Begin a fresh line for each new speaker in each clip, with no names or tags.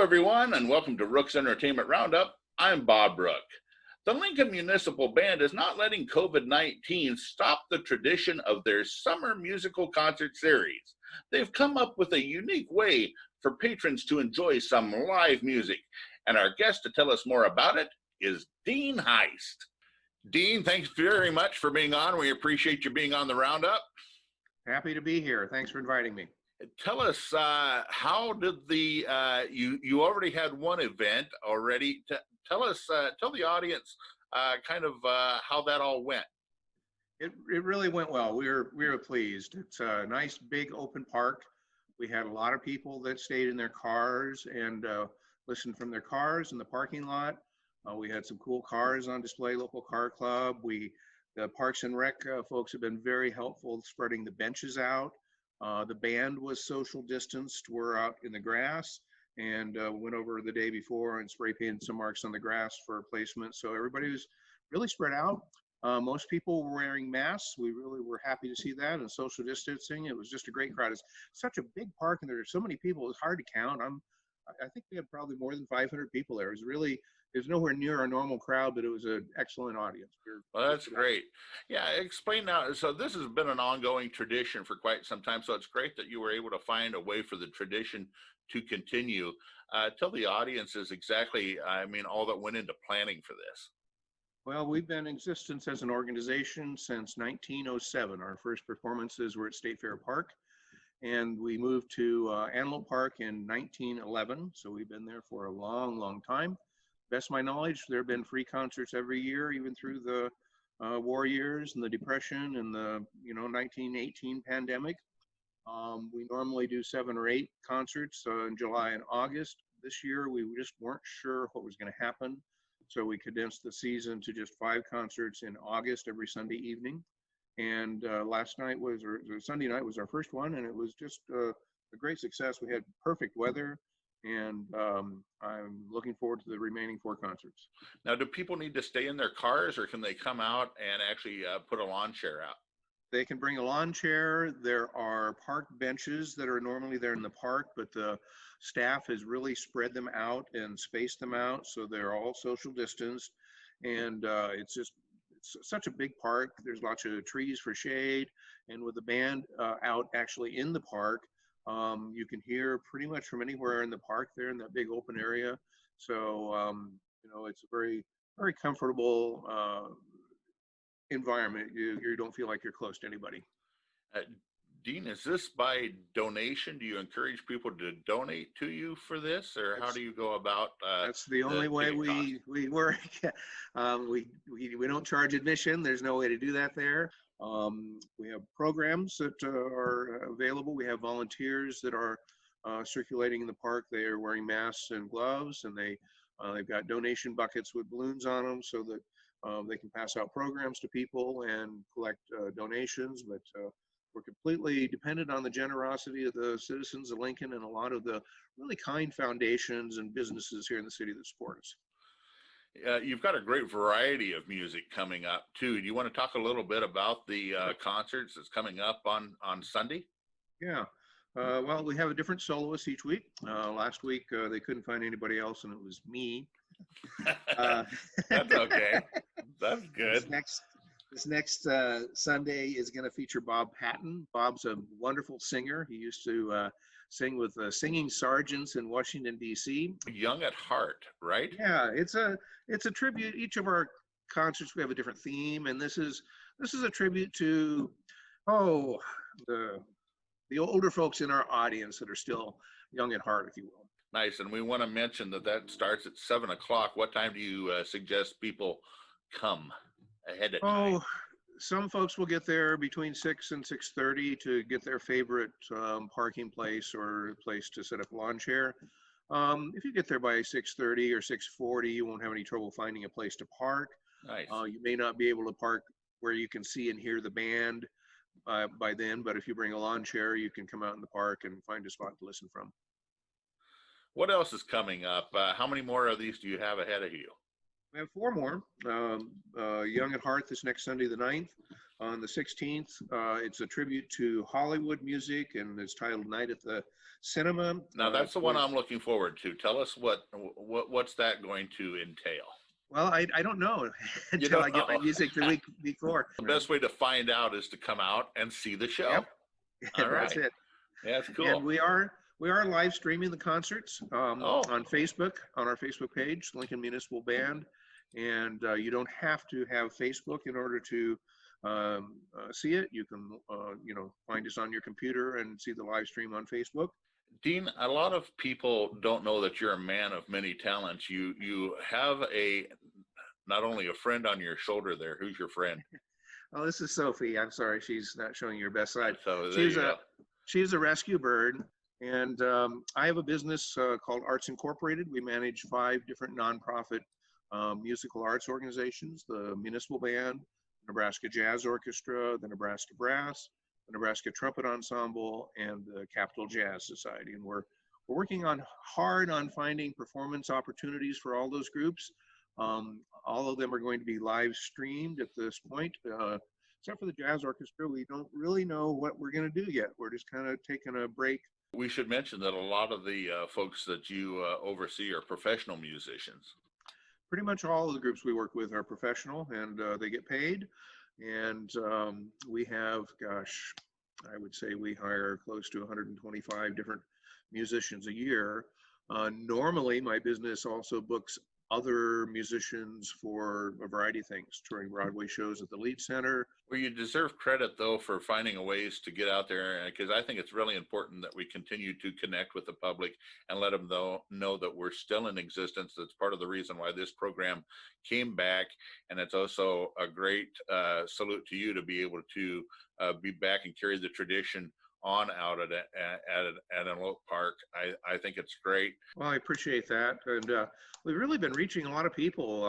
everyone, and welcome to Rook's Entertainment Roundup. I'm Bob Rook. The Lincoln Municipal Band is not letting COVID-19 stop the tradition of their summer musical concert series. They've come up with a unique way for patrons to enjoy some live music, and our guest to tell us more about it is Dean Haist. Dean, thanks very much for being on. We appreciate you being on the Roundup.
Happy to be here. Thanks for inviting me.
Tell us, how did the you already had one event already? Tell the audience kind of how that all went.
It really went well. We were pleased. It's a nice big open park. We had a lot of people that stayed in their cars and listened from their cars in the parking lot. We had some cool cars on display, local car club. The Parks and Rec folks have been very helpful spreading the benches out. The band was social distanced. We're out in the grass and went over the day before and spray painted some marks on the grass for placement. So everybody was really spread out. Most people were wearing masks. We really were happy to see that, and social distancing. It was just a great crowd. It's such a big park and there's so many people, it's hard to count. I think we had probably more than 500 people there. It was nowhere near our normal crowd, but it was an excellent audience.
Well, that's great. Yeah, explain now. So this has been an ongoing tradition for quite some time. So it's great that you were able to find a way for the tradition to continue. Tell the audiences exactly, all that went into planning for this.
Well, we've been in existence as an organization since 1907. Our first performances were at State Fair Park, and we moved to Antelope Park in 1911. So we've been there for a long, long time. Best of my knowledge, there have been free concerts every year, even through the war years and the Depression and the 1918 pandemic. We normally do 7 or 8 concerts in July and August. This year, we just weren't sure what was going to happen. So we condensed the season to just 5 concerts in August every Sunday evening. And Sunday night was our first one, and it was just a great success. We had perfect weather. And I'm looking forward to the remaining 4 concerts.
Now, do people need to stay in their cars, or can they come out and actually put a lawn chair out?
They can bring a lawn chair. There are park benches that are normally there in the park, but the staff has really spread them out and spaced them out, so they're all social distanced. And it's such a big park. There's lots of trees for shade, and with the band out actually in the park, you can hear pretty much from anywhere in the park there in that big open area. So, it's a very, very comfortable environment. You don't feel like you're close to anybody.
Dean, is this by donation? Do you encourage people to donate to you for this, or how do you go about?
That's the only way we work. We don't charge admission. There's no way to do that there. We have programs that are available. We have volunteers that are circulating in the park. They are wearing masks and gloves, and they've got donation buckets with balloons on them so that they can pass out programs to people and collect donations. But we're completely dependent on the generosity of the citizens of Lincoln and a lot of the really kind foundations and businesses here in the city that support us.
You've got a great variety of music coming up too. Do you want to talk a little bit about the concerts that's coming up on Sunday?
Yeah. Well, we have a different soloist each week. Last week they couldn't find anybody else, and it was me.
That's okay. That's good.
This next Sunday is going to feature Bob Patton. Bob's a wonderful singer. He used to sing with Singing Sergeants in Washington, D.C.
Young at Heart, right?
Yeah, it's a tribute. Each of our concerts, we have a different theme, and this is a tribute to the older folks in our audience that are still young at heart, if you will.
Nice, and we want to mention that starts at 7 o'clock. What time do you suggest people come ahead of time?
Some folks will get there between 6 and 6:30 to get their favorite parking place or place to set up a lawn chair. If you get there by 6:30 or 6:40, you won't have any trouble finding a place to park.
Nice.
You may not be able to park where you can see and hear the band by then, but if you bring a lawn chair, you can come out in the park and find a spot to listen from.
What else is coming up? How many more of these do you have ahead of you?
We have 4 more. Young at Heart this next Sunday, the 9th. On the 16th, it's a tribute to Hollywood music, and it's titled Night at the Cinema.
Now that's the one I'm looking forward to. Tell us what's that going to entail?
Well, I don't know
You
until
don't
I get my
know.
music the week before.
The best way to find out is to come out and see the show.
Yep,
All
that's
right.
it.
That's
And
cool.
we are live streaming the concerts
Oh,
on Facebook, on our Facebook page, Lincoln Municipal Band. And you don't have to have Facebook in order to see it. You can, find us on your computer and see the live stream on Facebook.
Dean, a lot of people don't know that you're a man of many talents. You have not only a friend on your shoulder there. Who's your friend?
Oh, this is Sophie. I'm sorry, she's not showing your best side.
So there you go.
She's a rescue bird, and I have a business called Arts Incorporated. We manage 5 different nonprofit musical arts organizations: the Municipal Band, Nebraska Jazz Orchestra, the Nebraska Brass, the Nebraska Trumpet Ensemble, and the Capital Jazz Society. And we're working hard on finding performance opportunities for all those groups. All of them are going to be live streamed at this point. Except for the Jazz Orchestra, we don't really know what we're going to do yet. We're just kind of taking a break.
We should mention that a lot of the folks that you oversee are professional musicians.
Pretty much all of the groups we work with are professional, and they get paid. And we have, gosh, I would say we hire close to 125 different musicians a year. Normally, my business also books other musicians for a variety of things, touring Broadway shows at the Lead Center.
Well, you deserve credit, though, for finding a ways to get out there, because I think it's really important that we continue to connect with the public and let them know that we're still in existence. That's part of the reason why this program came back, and it's also a great salute to you to be able to be back and carry the tradition on out at Antelope Park. I think it's great.
Well, I appreciate that, and we've really been reaching a lot of people.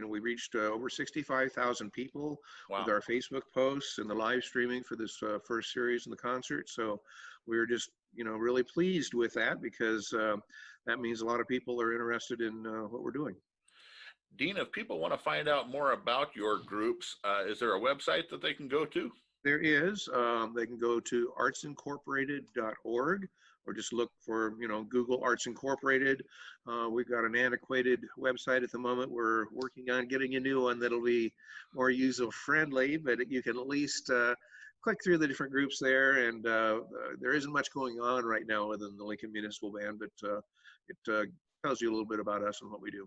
We reached over 65,000 people with our Facebook posts and the live streaming for this first series in the concert. So we're just really pleased with that, because that means a lot of people are interested in what we're doing.
Dean, if people want to find out more about your groups, is there a website that they can go to?
There is. They can go to artsincorporated.org, or just look for, Google Arts Incorporated. We've got an antiquated website at the moment. We're working on getting a new one that'll be more user-friendly, but you can at least click through the different groups there. And there isn't much going on right now within the Lincoln Municipal Band, but it tells you a little bit about us and what we do.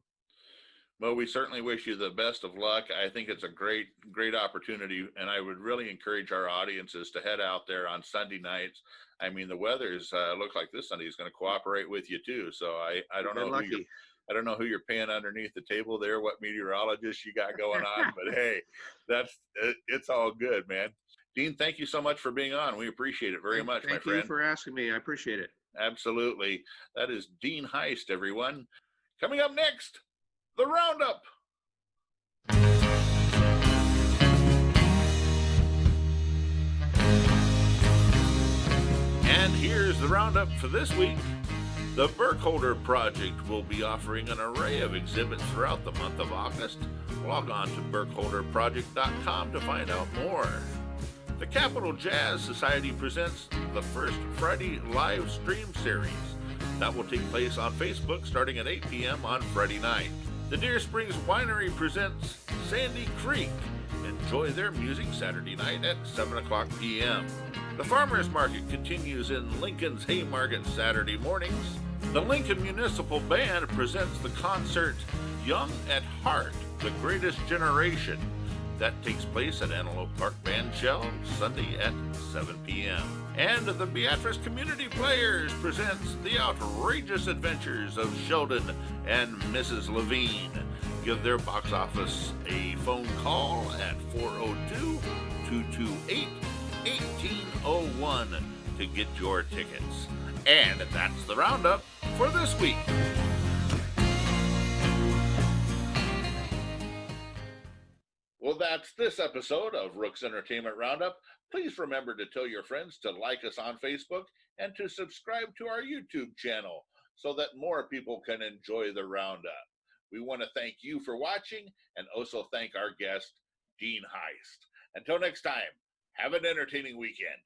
Well, we certainly wish you the best of luck. I think it's a great opportunity, and I would really encourage our audiences to head out there on Sunday nights. I mean, the weather's looks like this Sunday is going to cooperate with you too. So I don't know I don't know who you're paying underneath the table there, what meteorologist you got going on, but hey, it's all good, man. Dean, thank you so much for being on. We appreciate it very much, my friend.
Thank you for asking me. I appreciate it.
Absolutely. That is Dean Haist, everyone. Coming up next, the Roundup. And here's the Roundup for this week. The Burkholder Project will be offering an array of exhibits throughout the month of August. Log on to burkholderproject.com to find out more. The Capital Jazz Society presents the first Friday live stream series. That will take place on Facebook starting at 8 p.m. on Friday night. The Deer Springs Winery presents Sandy Creek. Enjoy their music Saturday night at 7 o'clock p.m. The Farmers Market continues in Lincoln's Haymarket Saturday mornings. The Lincoln Municipal Band presents the concert Young at Heart, The Greatest Generation. That takes place at Antelope Park Band Shell Sunday at 7 p.m. And the Beatrice Community Players presents The Outrageous Adventures of Sheldon and Mrs. Levine. Give their box office a phone call at 402-228-1801 to get your tickets. And that's the Roundup for this week. Well, that's this episode of Rook's Entertainment Roundup. Please remember to tell your friends to like us on Facebook and to subscribe to our YouTube channel so that more people can enjoy the Roundup. We want to thank you for watching and also thank our guest, Dean Haist. Until next time, have an entertaining weekend.